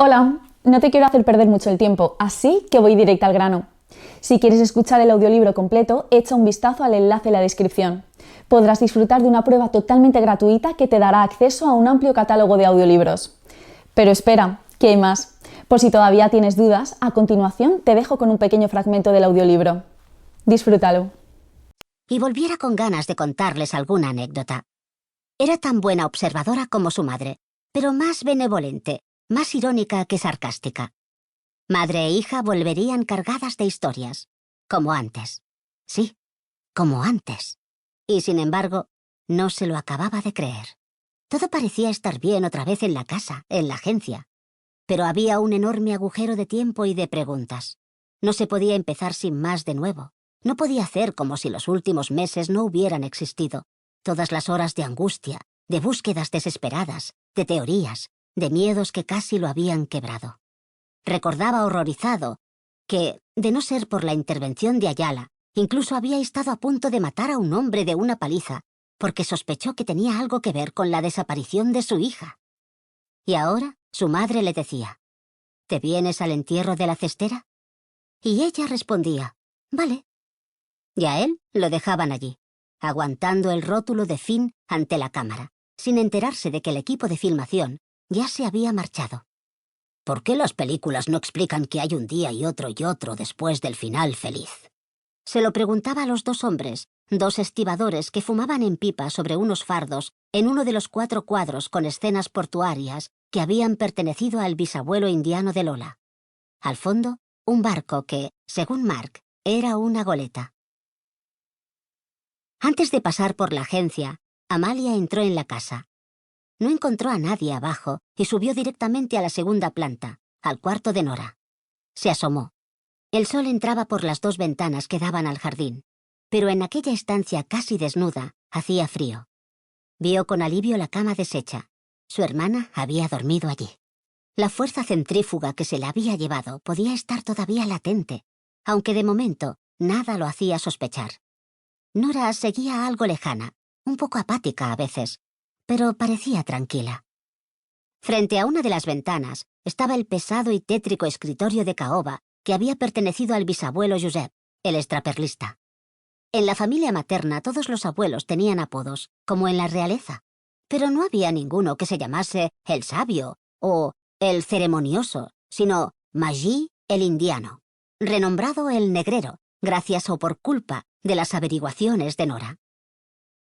Hola, no te quiero hacer perder mucho el tiempo, así que voy directa al grano. Si quieres escuchar el audiolibro completo, echa un vistazo al enlace en la descripción. Podrás disfrutar de una prueba totalmente gratuita que te dará acceso a un amplio catálogo de audiolibros. Pero espera, que hay más. Por si todavía tienes dudas, a continuación te dejo con un pequeño fragmento del audiolibro. Disfrútalo. Y volviera con ganas de contarles alguna anécdota. Era tan buena observadora como su madre, pero más benevolente, más irónica que sarcástica. Madre e hija volverían cargadas de historias, como antes. Sí, como antes. Y sin embargo, no se lo acababa de creer. Todo parecía estar bien otra vez en la casa, en la agencia. Pero había un enorme agujero de tiempo y de preguntas. No se podía empezar sin más de nuevo. No podía hacer como si los últimos meses no hubieran existido. Todas las horas de angustia, de búsquedas desesperadas, de teorías, de miedos que casi lo habían quebrado. Recordaba horrorizado que, de no ser por la intervención de Ayala, incluso había estado a punto de matar a un hombre de una paliza, porque sospechó que tenía algo que ver con la desaparición de su hija. Y ahora su madre le decía: ¿te vienes al entierro de la cestera? Y ella respondía: vale. Y a él lo dejaban allí, aguantando el rótulo de fin ante la cámara, sin enterarse de que el equipo de filmación ya se había marchado. ¿Por qué las películas no explican que hay un día y otro después del final feliz? Se lo preguntaba a los dos hombres, dos estibadores que fumaban en pipa sobre unos fardos en uno de los 4 cuadros con escenas portuarias que habían pertenecido al bisabuelo indiano de Lola. Al fondo, un barco que, según Mark, era una goleta. Antes de pasar por la agencia, Amalia entró en la casa. No encontró a nadie abajo y subió directamente a la segunda planta, al cuarto de Nora. Se asomó. El sol entraba por las 2 ventanas que daban al jardín, pero en aquella estancia casi desnuda hacía frío. Vio con alivio la cama deshecha. Su hermana había dormido allí. La fuerza centrífuga que se la había llevado podía estar todavía latente, aunque de momento nada lo hacía sospechar. Nora seguía algo lejana, un poco apática a veces, pero parecía tranquila. Frente a una de las ventanas estaba el pesado y tétrico escritorio de caoba que había pertenecido al bisabuelo Josep, el extraperlista. En la familia materna todos los abuelos tenían apodos, como en la realeza, pero no había ninguno que se llamase el sabio o el ceremonioso, sino Magí el indiano, renombrado el negrero, gracias o por culpa de las averiguaciones de Nora.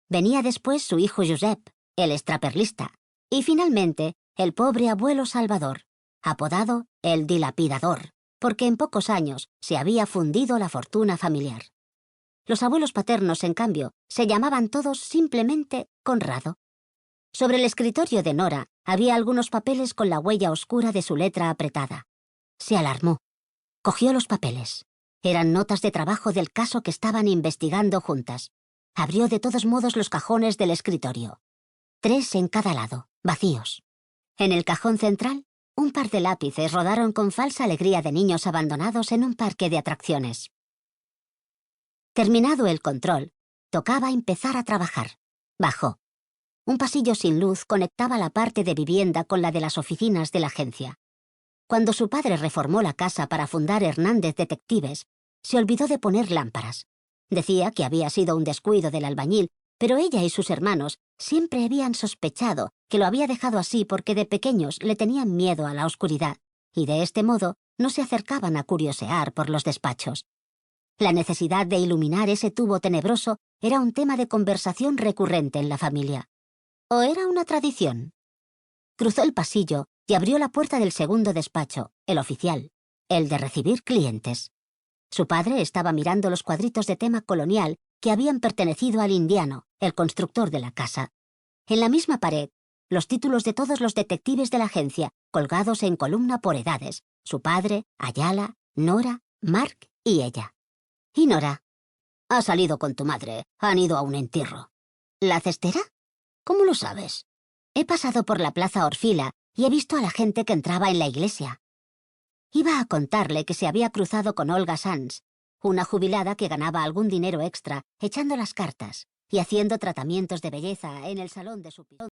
Venía después su hijo Josep, el extraperlista, y finalmente el pobre abuelo Salvador, apodado el dilapidador, porque en pocos años se había fundido la fortuna familiar. Los abuelos paternos, en cambio, se llamaban todos simplemente Conrado. Sobre el escritorio de Nora había algunos papeles con la huella oscura de su letra apretada. Se alarmó. Cogió los papeles. Eran notas de trabajo del caso que estaban investigando juntas. Abrió de todos modos los cajones del escritorio. 3 en cada lado, vacíos. En el cajón central, un par de lápices rodaron con falsa alegría de niños abandonados en un parque de atracciones. Terminado el control, tocaba empezar a trabajar. Bajó. Un pasillo sin luz conectaba la parte de vivienda con la de las oficinas de la agencia. Cuando su padre reformó la casa para fundar Hernández Detectives, se olvidó de poner lámparas. Decía que había sido un descuido del albañil, pero ella y sus hermanos siempre habían sospechado que lo había dejado así porque de pequeños le tenían miedo a la oscuridad, y de este modo no se acercaban a curiosear por los despachos. La necesidad de iluminar ese tubo tenebroso era un tema de conversación recurrente en la familia. ¿O era una tradición? Cruzó el pasillo y abrió la puerta del segundo despacho, el oficial, el de recibir clientes. Su padre estaba mirando los cuadritos de tema colonial que habían pertenecido al indiano, el constructor de la casa. En la misma pared, los títulos de todos los detectives de la agencia, colgados en columna por edades: su padre, Ayala, Nora, Mark y ella. ¿Y Nora? Ha salido con tu madre. Han ido a un entierro. ¿La cestera? ¿Cómo lo sabes? He pasado por la plaza Orfila y he visto a la gente que entraba en la iglesia. Iba a contarle que se había cruzado con Olga Sanz, una jubilada que ganaba algún dinero extra echando las cartas y haciendo tratamientos de belleza en el salón de su piso.